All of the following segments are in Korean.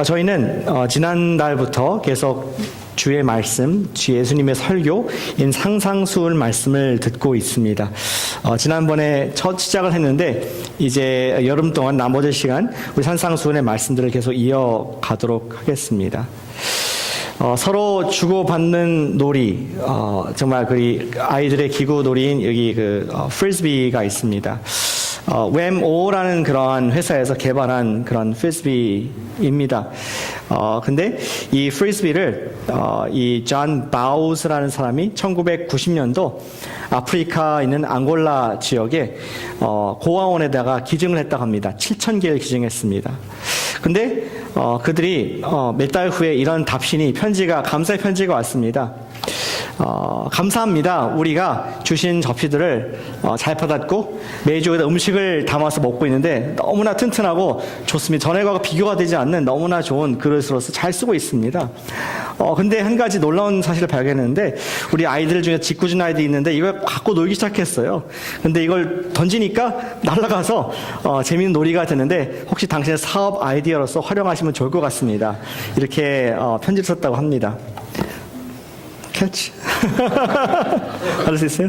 저희는 지난달부터 계속 주의 말씀, 주 예수님의 설교인 상상수훈 말씀을 듣고 있습니다. 지난번에 첫 시작을 했는데 이제 여름 동안 나머지 시간 우리 상상수훈의 말씀들을 계속 이어가도록 하겠습니다. 서로 주고받는 놀이, 정말 그 아이들의 기구 놀이인 여기 프리스비가 있습니다. 웸오라는 그러한 회사에서 개발한 그런 프리스비입니다. 근데 이 프리스비를 이 존 바우스라는 사람이 1990년도 아프리카 있는 앙골라 지역에 고아원에다가 기증을 했다고 합니다. 7,000개를 기증했습니다. 근데 그들이 몇 달 후에 이런 답신이 감사의 편지가 왔습니다. 감사합니다. 우리가 주신 접시들을 잘 받았고 매주 음식을 담아서 먹고 있는데 너무나 튼튼하고 좋습니다. 전에과 비교가 되지 않는 너무나 좋은 그릇으로서 잘 쓰고 있습니다. 근데 한 가지 놀라운 사실을 발견했는데 우리 아이들 중에 짓궂은 아이들이 있는데 이걸 갖고 놀기 시작했어요. 근데 이걸 던지니까 날아가서 재미있는 놀이가 되는데 혹시 당신의 사업 아이디어로서 활용하시면 좋을 것 같습니다. 이렇게 편지를 썼다고 합니다. 캐치? 할 수 있어요?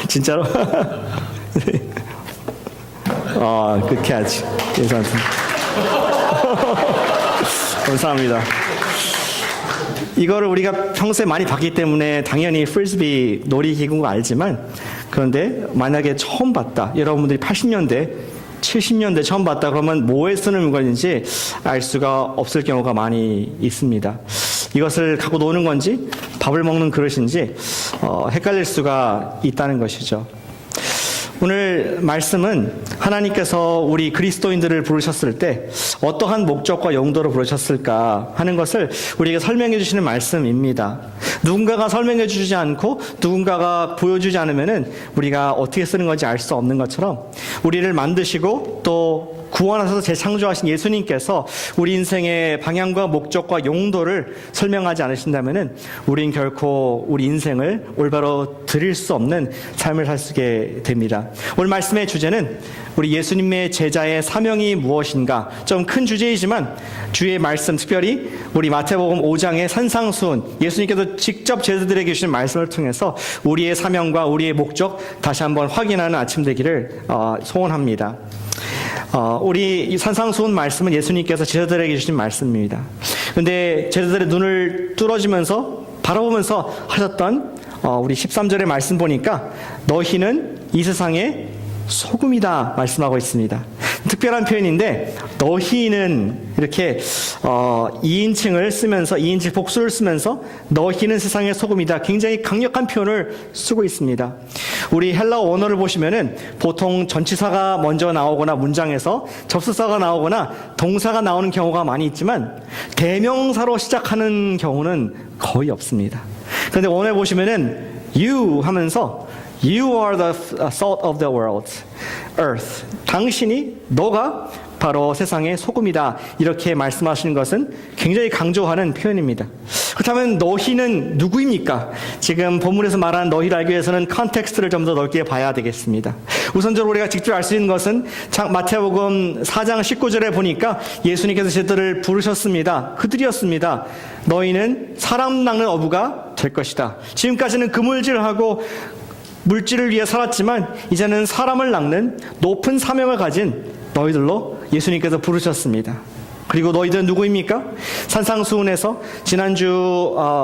진짜로? 그 캐치. 괜찮습니다. 감사합니다. 이거를 우리가 평소에 많이 봤기 때문에 당연히 프리스비 놀이기구인 거 알지만 그런데 만약에 처음 봤다. 여러분들이 80년대 70년대 처음 봤다 그러면 뭐에 쓰는 물건인지 알 수가 없을 경우가 많이 있습니다. 이것을 갖고 노는 건지 밥을 먹는 그릇인지 헷갈릴 수가 있다는 것이죠. 오늘 말씀은 하나님께서 우리 그리스도인들을 부르셨을 때 어떠한 목적과 용도로 부르셨을까 하는 것을 우리에게 설명해 주시는 말씀입니다. 누군가가 설명해 주지 않고 누군가가 보여주지 않으면은 우리가 어떻게 쓰는 건지 알 수 없는 것처럼 우리를 만드시고 또 구원하셔서 재창조하신 예수님께서 우리 인생의 방향과 목적과 용도를 설명하지 않으신다면은 우린 결코 우리 인생을 올바로 드릴 수 없는 삶을 살게 됩니다. 오늘 말씀의 주제는 우리 예수님의 제자의 사명이 무엇인가, 좀 큰 주제이지만 주의 말씀, 특별히 우리 마태복음 5장의 산상수훈, 예수님께서 직접 제자들에게 주신 말씀을 통해서 우리의 사명과 우리의 목적 다시 한번 확인하는 아침 되기를 소원합니다. 우리 이 산상수훈 말씀은 예수님께서 제자들에게 주신 말씀입니다. 근데 제자들의 눈을 뚫어지면서 바라보면서 하셨던 우리 13절의 말씀 보니까 너희는 이 세상의 소금이다 말씀하고 있습니다. 특별한 표현인데 너희는 이렇게 2인칭을 쓰면서 2인칭 복수를 쓰면서 너희는 세상의 소금이다. 굉장히 강력한 표현을 쓰고 있습니다. 우리 헬라어 원어를 보시면은 보통 전치사가 먼저 나오거나 문장에서 접수사가 나오거나 동사가 나오는 경우가 많이 있지만 대명사로 시작하는 경우는 거의 없습니다. 그런데 원어에 보시면은 you 하면서 You are the salt of the world, earth. 당신이, 너가 바로 세상의 소금이다. 이렇게 말씀하시는 것은 굉장히 강조하는 표현입니다. 그렇다면 너희는 누구입니까? 지금 본문에서 말하는 너희를 알기 위해서는 컨텍스트를 좀 더 넓게 봐야 되겠습니다. 우선적으로 우리가 직접 알 수 있는 것은 마태복음 4장 19절에 보니까 예수님께서 제자들을 부르셨습니다. 그들이었습니다. 너희는 사람 낚는 어부가 될 것이다. 지금까지는 그물질하고 물질을 위해 살았지만 이제는 사람을 낚는 높은 사명을 가진 너희들로 예수님께서 부르셨습니다. 그리고 너희들은 누구입니까? 산상수훈에서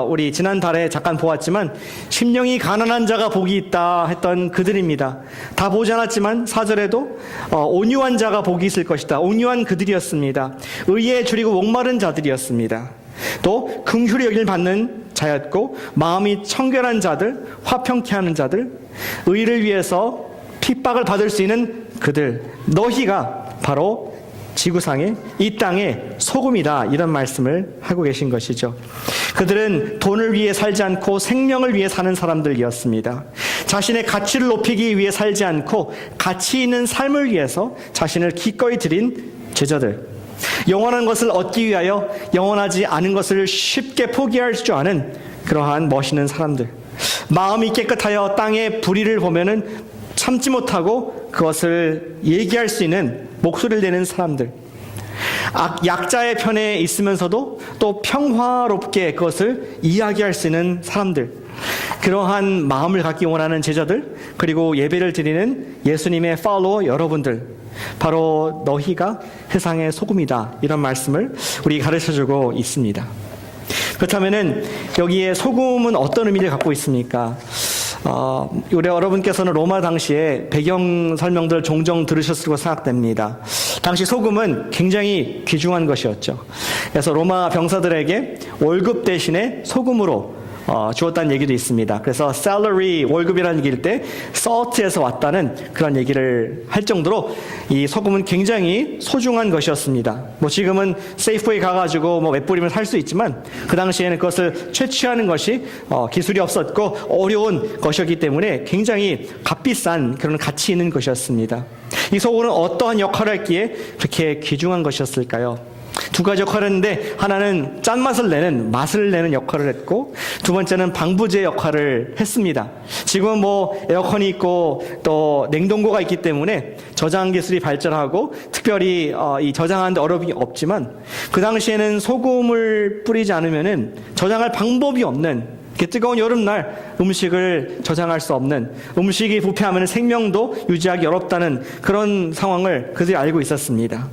우리 지난달에 잠깐 보았지만 심령이 가난한 자가 복이 있다 했던 그들입니다. 다 보지 않았지만 4절에도 온유한 자가 복이 있을 것이다. 온유한 그들이었습니다. 의에 줄이고 목마른 자들이었습니다. 또 긍휼히 여김을 받는 자였고 마음이 청결한 자들, 화평케 하는 자들, 의를 위해서 핍박을 받을 수 있는 그들, 너희가 바로 지구상의 이 땅의 소금이다. 이런 말씀을 하고 계신 것이죠. 그들은 돈을 위해 살지 않고 생명을 위해 사는 사람들이었습니다. 자신의 가치를 높이기 위해 살지 않고 가치 있는 삶을 위해서 자신을 기꺼이 드린 제자들. 영원한 것을 얻기 위하여 영원하지 않은 것을 쉽게 포기할 줄 아는 그러한 멋있는 사람들. 마음이 깨끗하여 땅의 불의를 보면은 참지 못하고 그것을 얘기할 수 있는 목소리를 내는 사람들. 약자의 편에 있으면서도 또 평화롭게 그것을 이야기할 수 있는 사람들, 그러한 마음을 갖기 원하는 제자들, 그리고 예배를 드리는 예수님의 팔로워 여러분들, 바로 너희가 세상의 소금이다, 이런 말씀을 우리 가르쳐주고 있습니다. 그렇다면은 여기에 소금은 어떤 의미를 갖고 있습니까? 우리 여러분께서는 로마 당시에 배경 설명들을 종종 들으셨을 것으로 생각됩니다. 당시 소금은 굉장히 귀중한 것이었죠. 그래서 로마 병사들에게 월급 대신에 소금으로 주었다는 얘기도 있습니다. 그래서 salary, 월급이라는 얘기일 때 salt에서 왔다는 그런 얘기를 할 정도로 이 소금은 굉장히 소중한 것이었습니다. 뭐 지금은 세이프웨이 가가지고 뭐 몇 뿌리면 살 수 있지만 그 당시에는 그것을 채취하는 것이 기술이 없었고 어려운 것이었기 때문에 굉장히 값비싼 그런 가치 있는 것이었습니다. 이 소금은 어떠한 역할을 했기에 그렇게 귀중한 것이었을까요? 두 가지 역할을 했는데, 하나는 짠맛을 내는, 맛을 내는 역할을 했고, 두 번째는 방부제 역할을 했습니다. 지금은 뭐 에어컨이 있고 또 냉동고가 있기 때문에 저장 기술이 발전하고 특별히 이 저장하는 데 어려움이 없지만, 그 당시에는 소금을 뿌리지 않으면은 저장할 방법이 없는, 이렇게 뜨거운 여름날 음식을 저장할 수 없는, 음식이 부패하면 생명도 유지하기 어렵다는 그런 상황을 그들이 알고 있었습니다.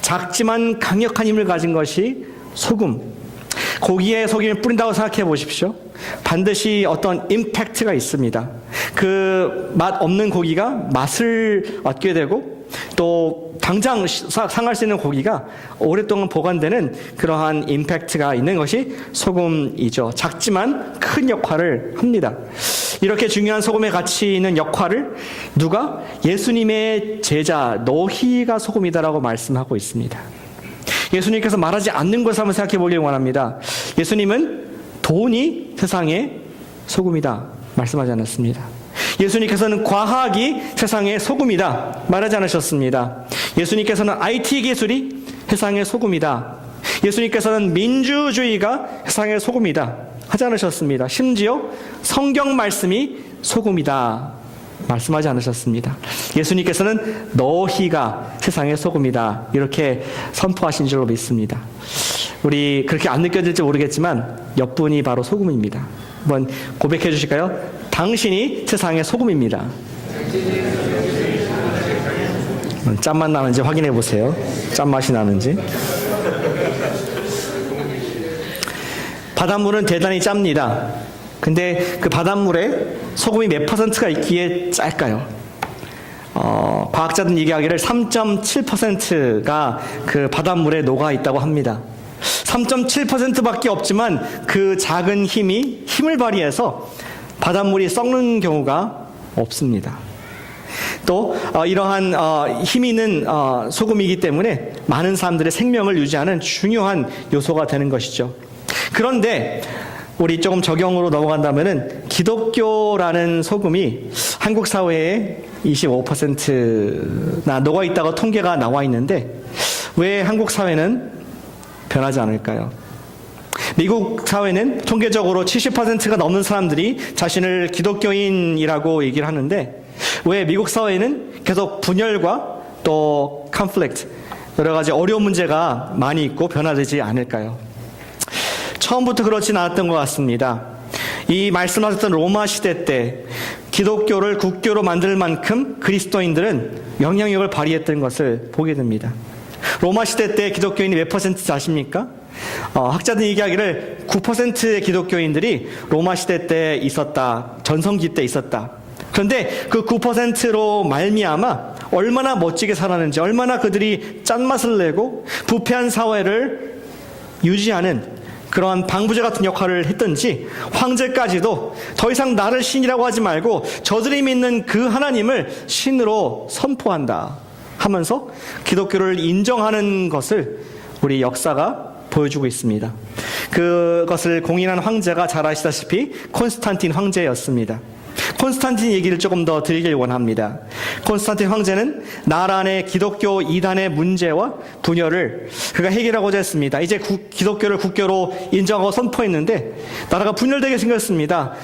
작지만 강력한 힘을 가진 것이 소금. 고기에 소금을 뿌린다고 생각해 보십시오. 반드시 어떤 임팩트가 있습니다. 그 맛 없는 고기가 맛을 얻게 되고, 또 당장 상할 수 있는 고기가 오랫동안 보관되는 그러한 임팩트가 있는 것이 소금이죠. 작지만 큰 역할을 합니다. 이렇게 중요한 소금의 가치 있는 역할을 누가? 예수님의 제자 너희가 소금이다라고 말씀하고 있습니다. 예수님께서 말하지 않는 것을 한번 생각해 보길 원합니다. 예수님은 돈이 세상의 소금이다 말씀하지 않았습니다. 예수님께서는 과학이 세상의 소금이다 말하지 않으셨습니다. 예수님께서는 IT 기술이 세상의 소금이다. 예수님께서는 민주주의가 세상의 소금이다 하지 않으셨습니다. 심지어 성경 말씀이 소금이다 말씀하지 않으셨습니다. 예수님께서는 너희가 세상의 소금이다 이렇게 선포하신 줄로 믿습니다. 우리 그렇게 안 느껴질지 모르겠지만 옆분이 바로 소금입니다. 한번 고백해 주실까요? 당신이 세상의 소금입니다. 짠맛 나는지 확인해 보세요. 짠맛이 나는지. 바닷물은 대단히 짭니다. 근데 그 바닷물에 소금이 몇 %가 있기에 짤까요? 과학자들은 얘기하기를 3.7%가 그 바닷물에 녹아 있다고 합니다. 3.7%밖에 없지만 그 작은 힘을 발휘해서 바닷물이 썩는 경우가 없습니다. 또 이러한 힘 있는 소금이기 때문에 많은 사람들의 생명을 유지하는 중요한 요소가 되는 것이죠. 그런데 우리 조금 적용으로 넘어간다면은 기독교라는 소금이 한국 사회에 25%나 녹아 있다고 통계가 나와 있는데 왜 한국 사회는 변하지 않을까요? 미국 사회는 통계적으로 70%가 넘는 사람들이 자신을 기독교인이라고 얘기를 하는데 왜 미국 사회는 계속 분열과 또 컨플릭트, 여러 가지 어려운 문제가 많이 있고 변화되지 않을까요? 처음부터 그렇진 않았던 것 같습니다. 이 말씀하셨던 로마 시대 때 기독교를 국교로 만들 만큼 그리스도인들은 영향력을 발휘했던 것을 보게 됩니다. 로마 시대 때 기독교인이 몇 퍼센트 아십니까? 학자들이 얘기하기를 9%의 기독교인들이 로마 시대 때 있었다. 전성기 때 있었다. 그런데 그 9%로 말미암아 얼마나 멋지게 살았는지, 얼마나 그들이 짠맛을 내고 부패한 사회를 유지하는 그러한 방부제 같은 역할을 했던지, 황제까지도 더 이상 나를 신이라고 하지 말고 저들이 믿는 그 하나님을 신으로 선포한다 하면서 기독교를 인정하는 것을 우리 역사가 보여주고 있습니다. 그것을 공인한 황제가 잘 아시다시피 콘스탄틴 황제였습니다. 콘스탄틴 얘기를 조금 더 드리길 원합니다. 콘스탄틴 황제는 나라 내 기독교 이단의 문제와 분열을 그가 해결하고자 했습니다. 이제 기독교를 국교로 인정하고 선포했는데 나라가 분열되게 생겼습니다.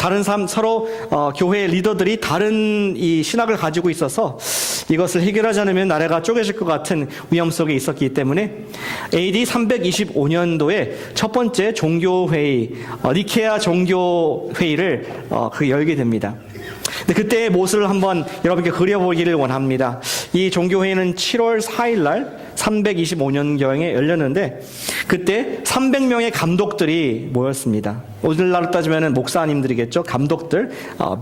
다른 서로 교회 리더들이 다른 이 신학을 가지고 있어서 이것을 해결하지 않으면 나라가 쪼개질 것 같은 위험 속에 있었기 때문에 AD 325년도에 첫 번째 종교회의, 니케아 종교회의를 열게 됩니다. 근데 그때의 모습을 한번 여러분께 그려보기를 원합니다. 이 종교회의는 7월 4일 날 325년경에 열렸는데 그때 300명의 감독들이 모였습니다. 오늘날로 따지면 목사님들이겠죠. 감독들,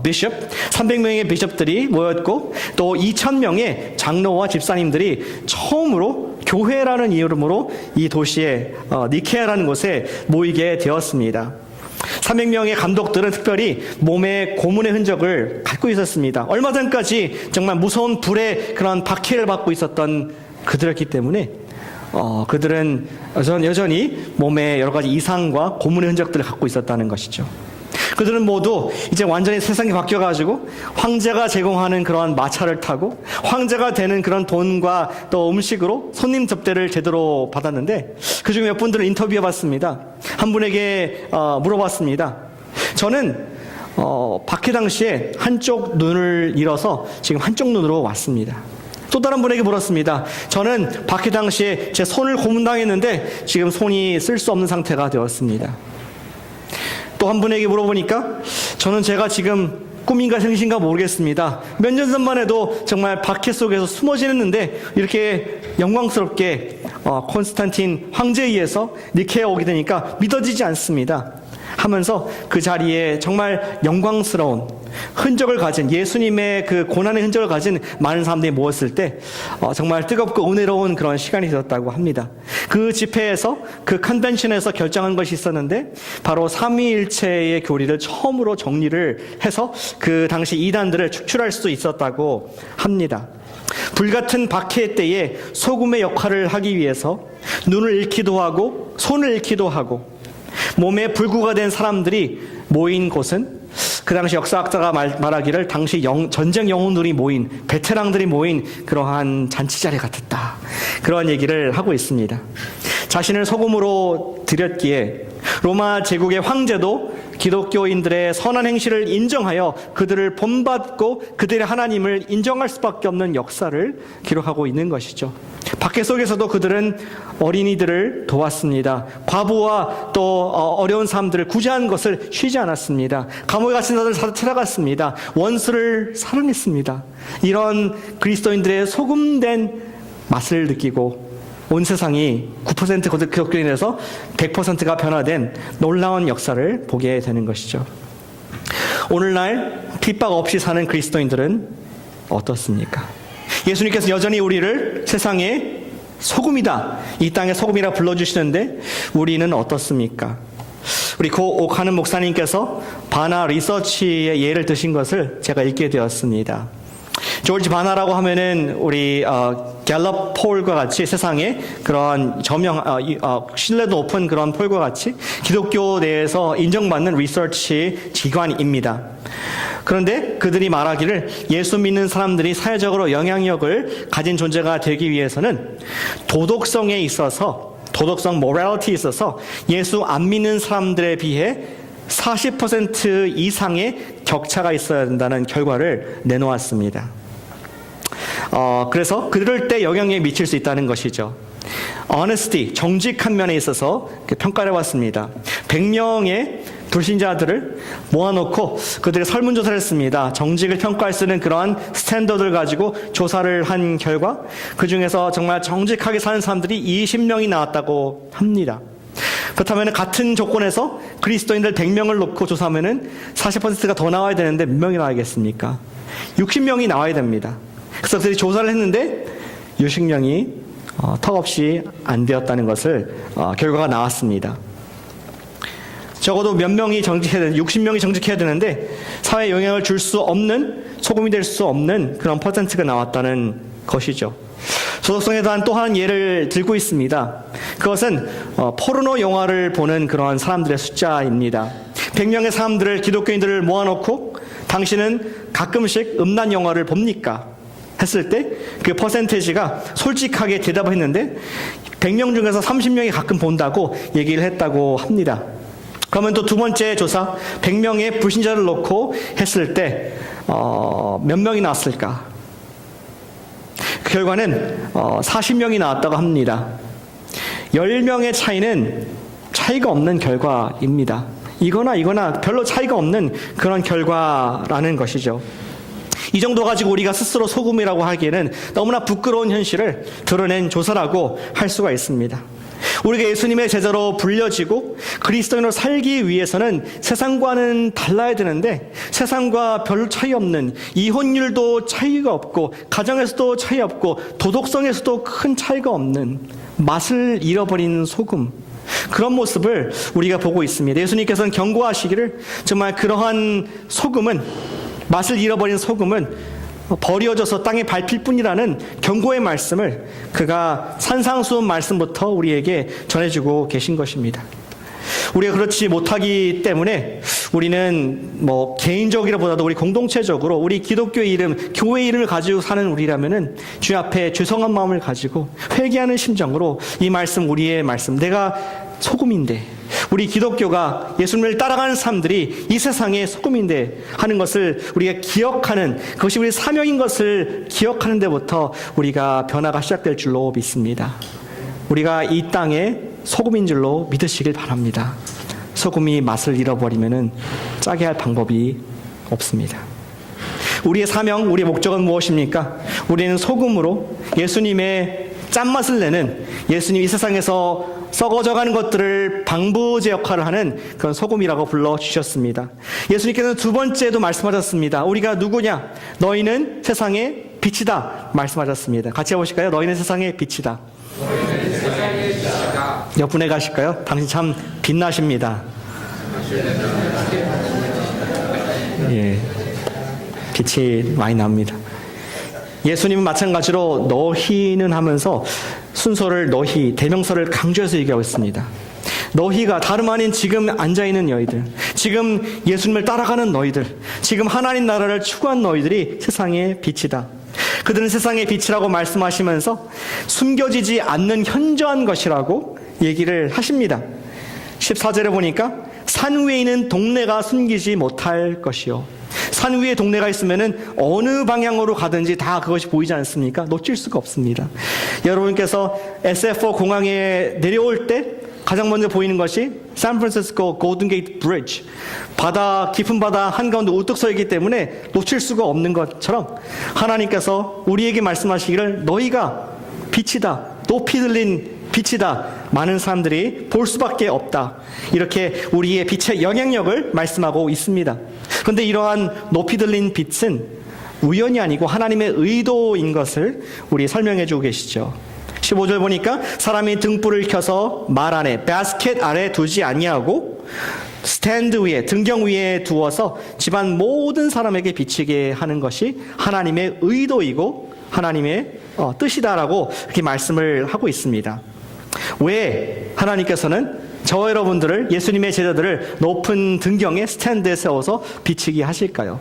비숍, 300명의 비숍들이 모였고 또 2000명의 장로와 집사님들이 처음으로 교회라는 이름으로 이 도시에 니케아라는 곳에 모이게 되었습니다. 300명의 감독들은 특별히 몸에 고문의 흔적을 갖고 있었습니다. 얼마 전까지 정말 무서운 불의 그런 박해를 받고 있었던 그들이었기 때문에 그들은 여전히 몸에 여러 가지 이상과 고문의 흔적들을 갖고 있었다는 것이죠. 그들은 모두 이제 완전히 세상이 바뀌어가지고 황제가 제공하는 그런 마차를 타고 황제가 되는 그런 돈과 또 음식으로 손님 접대를 제대로 받았는데 그중에 몇 분들을 인터뷰해봤습니다. 한 분에게 물어봤습니다. 저는 박해 당시에 한쪽 눈을 잃어서 지금 한쪽 눈으로 왔습니다. 또 다른 분에게 물었습니다. 저는 박해 당시에 제 손을 고문당했는데 지금 손이 쓸 수 없는 상태가 되었습니다. 또 한 분에게 물어보니까 저는 제가 지금 꿈인가 생신가 모르겠습니다. 몇 년 전만 해도 정말 박해 속에서 숨어 지냈는데 이렇게 영광스럽게 콘스탄틴 황제에 의해서 니케아에 오게 되니까 믿어지지 않습니다. 하면서 그 자리에 정말 영광스러운 흔적을 가진 예수님의 그 고난의 흔적을 가진 많은 사람들이 모였을 때 정말 뜨겁고 은혜로운 그런 시간이 되었다고 합니다. 그 집회에서 그 컨벤션에서 결정한 것이 있었는데 바로 삼위일체의 교리를 처음으로 정리를 해서 그 당시 이단들을 축출할 수 있었다고 합니다. 불같은 박해 때에 소금의 역할을 하기 위해서 눈을 잃기도 하고 손을 잃기도 하고 몸에 불구가 된 사람들이 모인 곳은 그 당시 역사학자가 말하기를 당시 전쟁 영웅들이 모인 베테랑들이 모인 그러한 잔치자리 같았다. 그러한 얘기를 하고 있습니다. 자신을 소금으로 들였기에 로마 제국의 황제도 기독교인들의 선한 행실을 인정하여 그들을 본받고 그들의 하나님을 인정할 수밖에 없는 역사를 기록하고 있는 것이죠. 박해 속에서도 그들은 어린이들을 도왔습니다. 과부와 또 어려운 사람들을 구제한 것을 쉬지 않았습니다. 감옥에 갇힌 자들을 찾아갔습니다. 원수를 사랑했습니다. 이런 그리스도인들의 소금된 맛을 느끼고 온 세상이 9% 기독교인에서 100%가 변화된 놀라운 역사를 보게 되는 것이죠. 오늘날 핍박 없이 사는 그리스도인들은 어떻습니까? 예수님께서 여전히 우리를 세상의 소금이다, 이 땅의 소금이라 불러주시는데 우리는 어떻습니까? 우리 고 옥하는 목사님께서 바나 리서치의 예를 드신 것을 제가 읽게 되었습니다. 조지 바나라고 하면은 우리 갤럽 폴과 같이 세상에 그런 신뢰도 높은 그런 폴과 같이 기독교 내에서 인정받는 리서치 기관입니다. 그런데 그들이 말하기를 예수 믿는 사람들이 사회적으로 영향력을 가진 존재가 되기 위해서는 도덕성에 있어서 모랄리티에 있어서 예수 안 믿는 사람들에 비해 40% 이상의 격차가 있어야 된다는 결과를 내놓았습니다. 그래서 그럴 때 영향력에 미칠 수 있다는 것이죠. honesty, 정직한 면에 있어서 평가를 해봤습니다. 100명의 불신자들을 모아놓고 그들의 설문조사를 했습니다. 정직을 평가할 수 있는 그러한 스탠더드를 가지고 조사를 한 결과 그 중에서 정말 정직하게 사는 사람들이 20명이 나왔다고 합니다. 그렇다면 같은 조건에서 그리스도인들 100명을 놓고 조사하면 40%가 더 나와야 되는데 몇 명이 나와야겠습니까? 60명이 나와야 됩니다. 그래서 그들이 조사를 했는데 60명이 턱없이 안 되었다는 것을 결과가 나왔습니다. 적어도 몇 명이 정직해야 되는데 60명이 정직해야 되는데 사회에 영향을 줄 수 없는, 소금이 될 수 없는 그런 퍼센트가 나왔다는 것이죠. 도덕성에 대한 또 한 예를 들고 있습니다. 그것은 포르노 영화를 보는 그러한 사람들의 숫자입니다. 100명의 사람들을, 기독교인들을 모아놓고 당신은 가끔씩 음란 영화를 봅니까? 했을 때 그 퍼센테이지가 솔직하게 대답을 했는데 100명 중에서 30명이 가끔 본다고 얘기를 했다고 합니다. 그러면 또 두 번째 조사, 100명의 불신자를 놓고 했을 때 몇 명이 나왔을까? 그 결과는 40명이 나왔다고 합니다. 10명의 차이는 차이가 없는 결과입니다. 이거나 별로 차이가 없는 그런 결과라는 것이죠. 이 정도 가지고 우리가 스스로 소금이라고 하기에는 너무나 부끄러운 현실을 드러낸 조사라고 할 수가 있습니다. 우리가 예수님의 제자로 불려지고 그리스도인으로 살기 위해서는 세상과는 달라야 되는데 세상과 별 차이 없는, 이혼율도 차이가 없고 가정에서도 차이 없고 도덕성에서도 큰 차이가 없는 맛을 잃어버린 소금, 그런 모습을 우리가 보고 있습니다. 예수님께서는 경고하시기를 정말 그러한 소금은, 맛을 잃어버린 소금은 버려져서 땅에 밟힐 뿐이라는 경고의 말씀을 그가 산상수훈 말씀부터 우리에게 전해주고 계신 것입니다. 우리가 그렇지 못하기 때문에 우리는 개인적이라보다도 우리 공동체적으로 우리 기독교의 이름, 교회의 이름을 가지고 사는 우리라면은 주님 앞에 죄송한 마음을 가지고 회개하는 심정으로 이 말씀, 우리의 말씀, 내가 소금인데, 우리 기독교가 예수님을 따라가는 사람들이 이 세상의 소금인데 하는 것을 우리가 기억하는, 그것이 우리 사명인 것을 기억하는 데부터 우리가 변화가 시작될 줄로 믿습니다. 우리가 이 땅의 소금인 줄로 믿으시길 바랍니다. 소금이 맛을 잃어버리면은 짜게 할 방법이 없습니다. 우리의 사명, 우리의 목적은 무엇입니까? 우리는 소금으로 예수님의 짠맛을 내는, 예수님이 이 세상에서 썩어져가는 것들을 방부제 역할을 하는 그런 소금이라고 불러주셨습니다. 예수님께서는 두 번째도 말씀하셨습니다. 우리가 누구냐? 너희는 세상의 빛이다 말씀하셨습니다. 같이 해보실까요? 너희는 세상의 빛이다. 옆분에 가실까요? 당신 참 빛나십니다. 예, 빛이 많이 납니다. 예수님은 마찬가지로 너희는 하면서 순서를 너희, 대명사를 강조해서 얘기하고 있습니다. 너희가 다름 아닌 지금 앉아있는 너희들, 지금 예수님을 따라가는 너희들, 지금 하나님 나라를 추구한 너희들이 세상의 빛이다. 그들은 세상의 빛이라고 말씀하시면서 숨겨지지 않는 현저한 것이라고 얘기를 하십니다. 14절에 보니까 산 위에 있는 동네가 숨기지 못할 것이요. 산 위에 동네가 있으면은 어느 방향으로 가든지 다 그것이 보이지 않습니까? 놓칠 수가 없습니다. 여러분께서 SF4 공항에 내려올 때 가장 먼저 보이는 것이 샌프란시스코 골든 게이트 브리지, 바다, 깊은 바다 한가운데 우뚝 서 있기 때문에 놓칠 수가 없는 것처럼 하나님께서 우리에게 말씀하시기를 너희가 빛이다, 높이 들린 빛이다, 많은 사람들이 볼 수밖에 없다, 이렇게 우리의 빛의 영향력을 말씀하고 있습니다. 그런데 이러한 높이 들린 빛은 우연이 아니고 하나님의 의도인 것을 우리 설명해 주고 계시죠. 15절 보니까 사람이 등불을 켜서 말 안에, 바스켓 아래 두지 아니하고 스탠드 위에, 등경 위에 두어서 집안 모든 사람에게 비치게 하는 것이 하나님의 의도이고 하나님의 뜻이다라고 이렇게 말씀을 하고 있습니다. 왜 하나님께서는 저와 여러분들을, 예수님의 제자들을 높은 등경에 스탠드에 세워서 비치게 하실까요?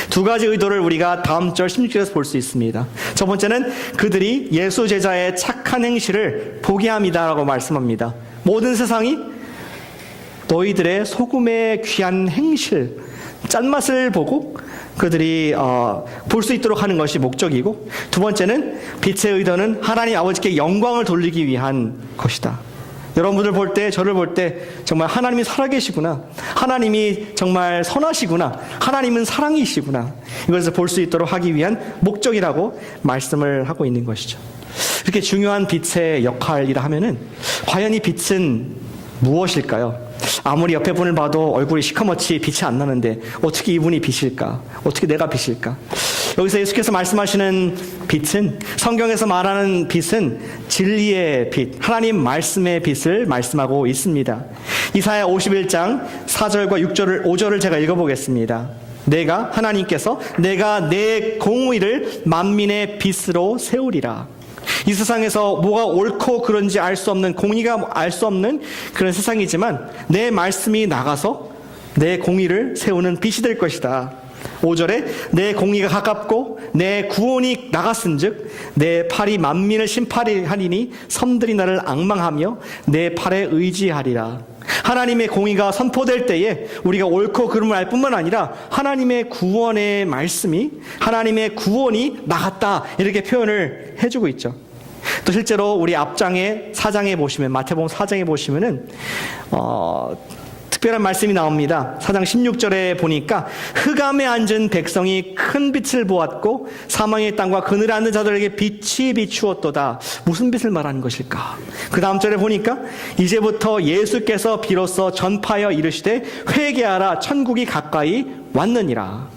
두 가지 의도를 우리가 다음 절 16절에서 볼 수 있습니다. 첫 번째는 그들이 예수 제자의 착한 행실을 보게 합니다라고 말씀합니다. 모든 세상이 너희들의 소금의 귀한 행실, 짠맛을 보고 그들이 볼 수 있도록 하는 것이 목적이고, 두 번째는 빛의 의도는 하나님 아버지께 영광을 돌리기 위한 것이다. 여러분들 볼 때, 저를 볼 때 정말 하나님이 살아계시구나, 하나님이 정말 선하시구나, 하나님은 사랑이시구나, 이것을 볼 수 있도록 하기 위한 목적이라고 말씀을 하고 있는 것이죠. 이렇게 중요한 빛의 역할이라 하면은 과연 이 빛은 무엇일까요? 아무리 옆에 분을 봐도 얼굴이 시커멓지 빛이 안 나는데 어떻게 이분이 빛일까? 어떻게 내가 빛일까? 여기서 예수께서 말씀하시는 빛은, 성경에서 말하는 빛은 진리의 빛, 하나님 말씀의 빛을 말씀하고 있습니다. 이사야 51장 4절과 5절을 제가 읽어보겠습니다. 하나님께서 내가 내 공의를 만민의 빛으로 세우리라. 이 세상에서 뭐가 옳고 그런지 알 수 없는, 공의가 알 수 없는 그런 세상이지만 내 말씀이 나가서 내 공의를 세우는 빛이 될 것이다. 5절에 내 공의가 가깝고 내 구원이 나갔은즉 내 팔이 만민을 심판하리니 섬들이 나를 앙망하며 내 팔에 의지하리라. 하나님의 공의가 선포될 때에 우리가 옳고 그름을 알 뿐만 아니라 하나님의 구원의 말씀이, 하나님의 구원이 나갔다, 이렇게 표현을 해주고 있죠. 또 실제로 우리 앞장에 4장에 보시면, 마태복음 4장에 보시면은 특별한 말씀이 나옵니다. 4장 16절에 보니까 흑암에 앉은 백성이 큰 빛을 보았고 사망의 땅과 그늘에 앉는 자들에게 빛이 비추었도다. 무슨 빛을 말하는 것일까? 그 다음 절에 보니까 이제부터 예수께서 비로소 전파하여 이르시되 회개하라, 천국이 가까이 왔느니라.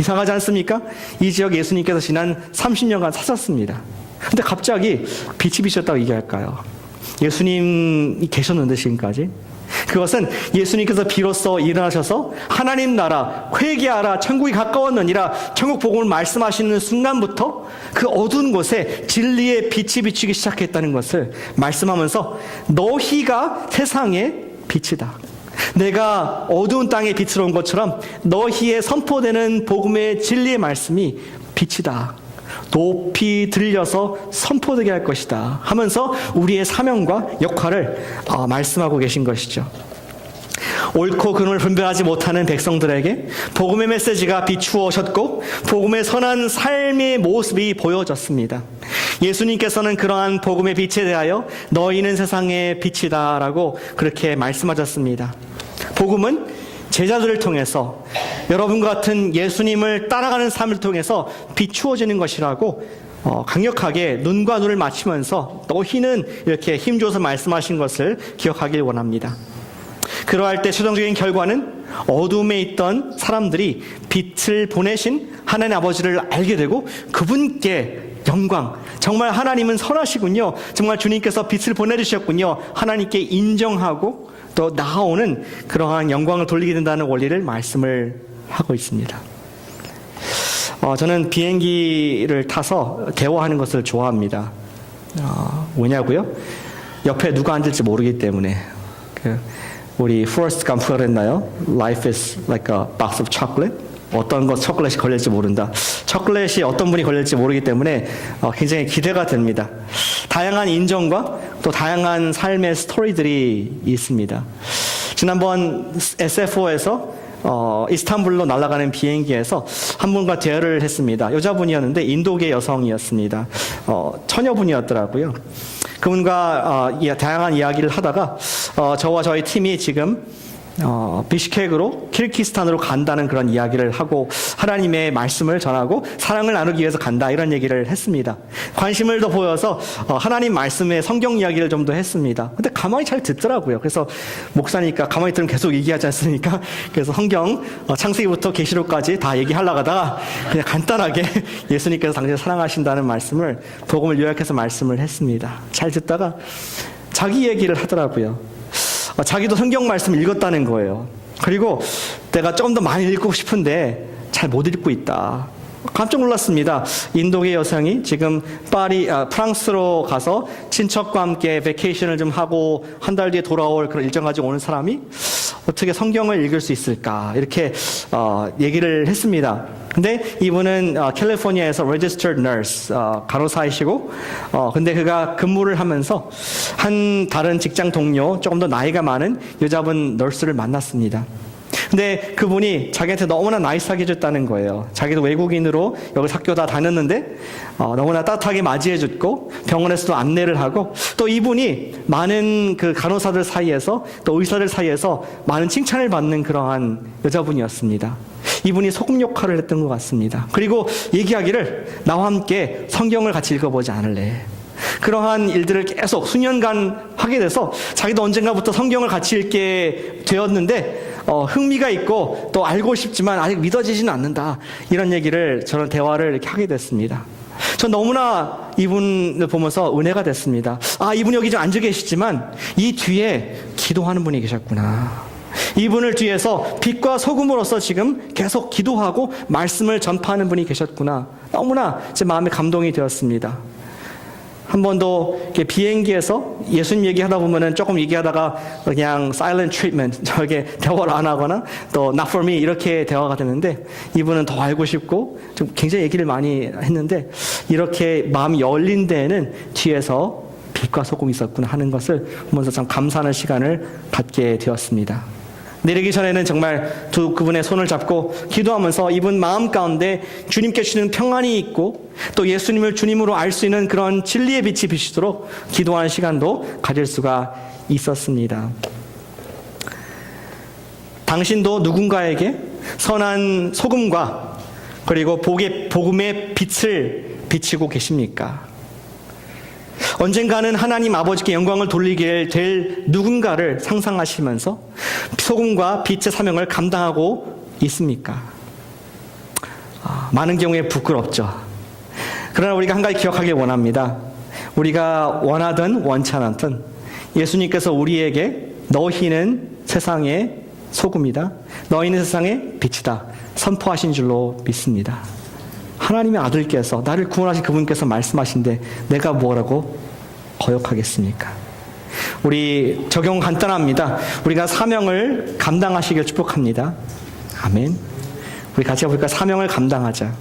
이상하지 않습니까? 이 지역 예수님께서 지난 30년간 사셨습니다. 근데 갑자기 빛이 비쳤다고 얘기할까요? 예수님이 계셨는데 지금까지? 그것은 예수님께서 비로소 일어나셔서 하나님 나라, 회개하라, 천국이 가까웠느니라, 천국 복음을 말씀하시는 순간부터 그 어두운 곳에 진리의 빛이 비추기 시작했다는 것을 말씀하면서 너희가 세상의 빛이다. 내가 어두운 땅에 빛으로 온 것처럼 너희의 선포되는 복음의 진리의 말씀이 빛이다. 높이 들려서 선포되게 할 것이다 하면서 우리의 사명과 역할을 말씀하고 계신 것이죠. 옳고 그름을 분별하지 못하는 백성들에게 복음의 메시지가 비추어졌고 복음의 선한 삶의 모습이 보여졌습니다. 예수님께서는 그러한 복음의 빛에 대하여 너희는 세상의 빛이다 라고 그렇게 말씀하셨습니다. 복음은 제자들을 통해서, 여러분 같은 예수님을 따라가는 삶을 통해서 비추어지는 것이라고 강력하게 눈과 눈을 맞추면서 너희는 이렇게 힘줘서 말씀하신 것을 기억하길 원합니다. 그러할 때 최종적인 결과는 어둠에 있던 사람들이 빛을 보내신 하나님 아버지를 알게 되고 그분께 영광, 정말 하나님은 선하시군요, 정말 주님께서 빛을 보내주셨군요, 하나님께 인정하고 또 나아오는 그러한 영광을 돌리게 된다는 원리를 말씀을 하고 있습니다. 저는 비행기를 타서 대화하는 것을 좋아합니다. 왜냐고요? 옆에 누가 앉을지 모르기 때문에. 우리 포레스트 감프가 그랬나요? Life is like a box of chocolate. 어떤 것 초콜릿이 걸릴지 모른다. 초콜릿이 어떤 분이 걸릴지 모르기 때문에 굉장히 기대가 됩니다. 다양한 인정과 또 다양한 삶의 스토리들이 있습니다. 지난번 SFO에서 이스탄불로 날아가는 비행기에서 한 분과 대화를 했습니다. 여자분이었는데 인도계 여성이었습니다. 처녀분이었더라고요. 그분과 다양한 이야기를 하다가 저와 저희 팀이 지금 비시케크로 키르기스탄으로 간다는 그런 이야기를 하고 하나님의 말씀을 전하고 사랑을 나누기 위해서 간다, 이런 얘기를 했습니다. 관심을 더 보여서 하나님 말씀의 성경 이야기를 좀 더 했습니다. 근데 가만히 잘 듣더라고요. 그래서 목사니까 가만히 들으면 계속 얘기하지 않습니까? 그래서 성경 창세기부터 계시록까지 다 얘기하려고 하다가 그냥 간단하게 예수님께서 당신을 사랑하신다는 말씀을, 복음을 요약해서 말씀을 했습니다. 잘 듣다가 자기 얘기를 하더라고요. 자기도 성경 말씀을 읽었다는 거예요. 그리고 내가 좀 더 많이 읽고 싶은데 잘 못 읽고 있다. 깜짝 놀랐습니다. 인도계 여성이 지금 프랑스로 가서 친척과 함께 베케이션을 좀 하고 한 달 뒤에 돌아올 그런 일정 가지고 오는 사람이 어떻게 성경을 읽을 수 있을까, 이렇게 얘기를 했습니다. 근데 이분은 캘리포니아에서 registered nurse, 간호사이시고, 근데 그가 근무를 하면서 한 다른 직장 동료, 조금 더 나이가 많은 여자분 너스를 만났습니다. 근데 그분이 자기한테 너무나 나이스하게 해줬다는 거예요. 자기도 외국인으로 여기 학교 다 다녔는데 너무나 따뜻하게 맞이해줬고 병원에서도 안내를 하고, 또 이분이 많은 그 간호사들 사이에서 또 의사들 사이에서 많은 칭찬을 받는 그러한 여자분이었습니다. 이분이 소금 역할을 했던 것 같습니다. 그리고 얘기하기를 나와 함께 성경을 같이 읽어보지 않을래. 그러한 일들을 계속 수년간 하게 돼서 자기도 언젠가부터 성경을 같이 읽게 되었는데 흥미가 있고 또 알고 싶지만 아직 믿어지지는 않는다, 이런 얘기를, 저는 대화를 이렇게 하게 됐습니다. 전 너무나 이분을 보면서 은혜가 됐습니다. 이분이 여기 좀 앉아 계시지만 이 뒤에 기도하는 분이 계셨구나. 이분을 뒤에서 빛과 소금으로서 지금 계속 기도하고 말씀을 전파하는 분이 계셨구나. 너무나 제 마음에 감동이 되었습니다. 한 번도 비행기에서 예수님 얘기하다 보면은 조금 얘기하다가 그냥 silent treatment, 저게 대화를 안 하거나 또 not for me 이렇게 대화가 되는데, 이분은 더 알고 싶고 좀 굉장히 얘기를 많이 했는데, 이렇게 마음이 열린 데에는 뒤에서 빛과 소금이 있었구나 하는 것을 보면서 참 감사하는 시간을 갖게 되었습니다. 내리기 전에는 정말 그분의 손을 잡고 기도하면서 이분 마음 가운데 주님께 주시는 평안이 있고 또 예수님을 주님으로 알 수 있는 그런 진리의 빛이 비추도록 기도하는 시간도 가질 수가 있었습니다. 당신도 누군가에게 선한 소금과 그리고 복음의 빛을 비치고 계십니까? 언젠가는 하나님 아버지께 영광을 돌리게 될 누군가를 상상하시면서 소금과 빛의 사명을 감당하고 있습니까? 많은 경우에 부끄럽죠. 그러나 우리가 한 가지 기억하길 원합니다. 우리가 원하든 원치 않든 예수님께서 우리에게 너희는 세상의 소금이다. 너희는 세상의 빛이다. 선포하신 줄로 믿습니다. 하나님의 아들께서 나를 구원하신 그분께서 말씀하신데 내가 뭐라고 거역하겠습니까? 우리 적용 간단합니다. 우리가 사명을 감당하시길 축복합니다. 아멘. 우리 같이 해볼까? 사명을 감당하자.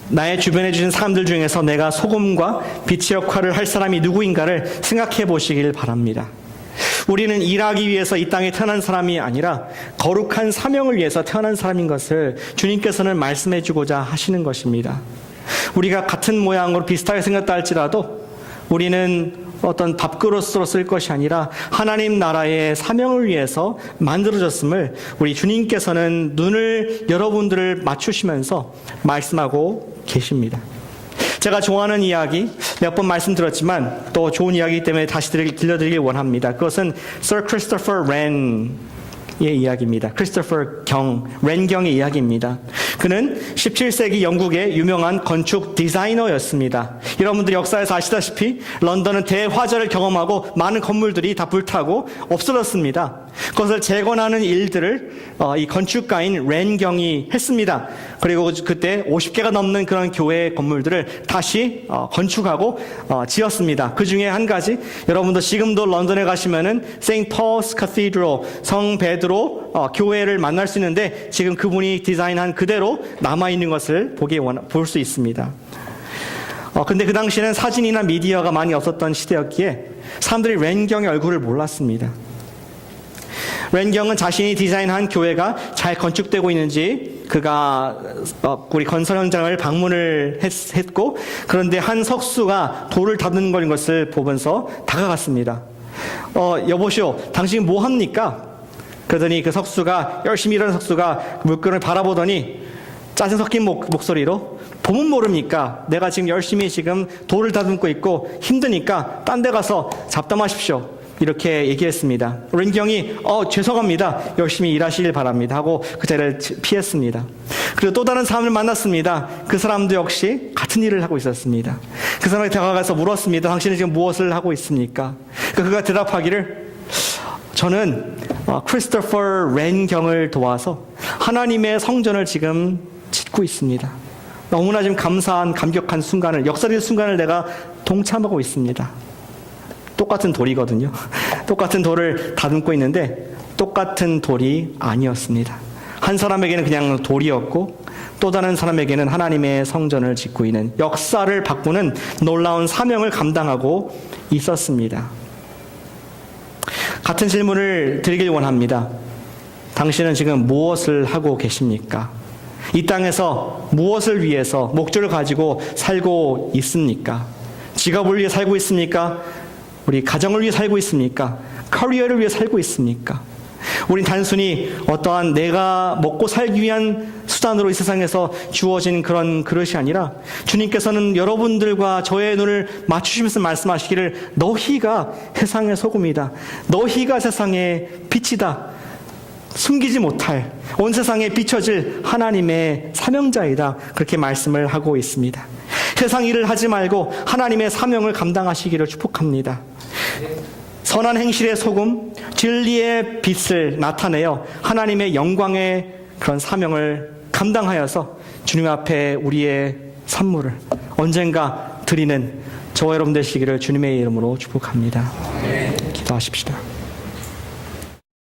나의 주변에 주신 사람들 중에서 내가 소금과 빛의 역할을 할 사람이 누구인가를 생각해 보시길 바랍니다. 우리는 일하기 위해서 이 땅에 태어난 사람이 아니라 거룩한 사명을 위해서 태어난 사람인 것을 주님께서는 말씀해 주고자 하시는 것입니다. 우리가 같은 모양으로 비슷하게 생겼다 할지라도 우리는 어떤 밥그릇으로 쓸 것이 아니라 하나님 나라의 사명을 위해서 만들어졌음을 우리 주님께서는 눈을 여러분들을 맞추시면서 말씀하고 계십니다. 제가 좋아하는 이야기 몇 번 말씀드렸지만 또 좋은 이야기이기 때문에 다시 들려드리길 원합니다. 그것은 Sir Christopher Wren의 이야기입니다. 렌경의 이야기입니다. 그는 17세기 영국의 유명한 건축 디자이너였습니다. 여러분들이 역사에서 아시다시피 런던은 대화재를 경험하고 많은 건물들이 다 불타고 없어졌습니다. 그것을 재건하는 일들을 이 건축가인 렌경이 했습니다. 그리고 그때 50개가 넘는 그런 교회 건물들을 다시 건축하고 지었습니다. 그 중에 한 가지, 여러분도 지금도 런던에 가시면은 St. Paul's Cathedral, 성 베드로 교회를 만날 수 있는데 지금 그분이 디자인한 그대로 남아있는 것을 볼 수 있습니다. 근데 그 당시에는 사진이나 미디어가 많이 없었던 시대였기에 사람들이 렌경의 얼굴을 몰랐습니다. 렌경은 자신이 디자인한 교회가 잘 건축되고 있는지 그가 우리 건설 현장을 방문을 했고, 그런데 한 석수가 돌을 다듬는 것을 보면서 다가갔습니다. 여보시오, 당신 뭐 합니까? 그러더니 그 석수가, 열심히 일하는 석수가 물건을 바라보더니 짜증 섞인 목소리로, 보면 모릅니까? 내가 지금 열심히 돌을 다듬고 있고 힘드니까 딴 데 가서 잡담하십시오. 이렇게 얘기했습니다. 렌경이 죄송합니다. 열심히 일하시길 바랍니다 하고 그 자리를 피했습니다. 그리고 또 다른 사람을 만났습니다. 그 사람도 역시 같은 일을 하고 있었습니다. 그 사람에게 다가가서 물었습니다. 당신은 지금 무엇을 하고 있습니까? 그가 대답하기를, 저는 크리스토퍼 렌경을 도와서 하나님의 성전을 지금 짓고 있습니다. 너무나 지금 감격한 순간을, 역사적인 순간을 내가 동참하고 있습니다. 똑같은 돌이거든요. 똑같은 돌을 다듬고 있는데 똑같은 돌이 아니었습니다. 한 사람에게는 그냥 돌이었고 또 다른 사람에게는 하나님의 성전을 짓고 있는, 역사를 바꾸는 놀라운 사명을 감당하고 있었습니다. 같은 질문을 드리길 원합니다. 당신은 지금 무엇을 하고 계십니까? 이 땅에서 무엇을 위해서 목적을 가지고 살고 있습니까? 직업을 위해 살고 있습니까? 우리 가정을 위해 살고 있습니까? 커리어를 위해 살고 있습니까? 우린 단순히 어떠한 내가 먹고 살기 위한 수단으로 이 세상에서 주어진 그런 그릇이 아니라 주님께서는 여러분들과 저의 눈을 맞추시면서 말씀하시기를, 너희가 세상의 소금이다. 너희가 세상의 빛이다. 숨기지 못할, 온 세상에 비춰질 하나님의 사명자이다. 그렇게 말씀을 하고 있습니다. 세상 일을 하지 말고 하나님의 사명을 감당하시기를 축복합니다. 선한 행실의 소금, 진리의 빛을 나타내어 하나님의 영광의 그런 사명을 감당하여서 주님 앞에 우리의 선물을 언젠가 드리는 저와 여러분 되시기를 주님의 이름으로 축복합니다. 기도하십시다.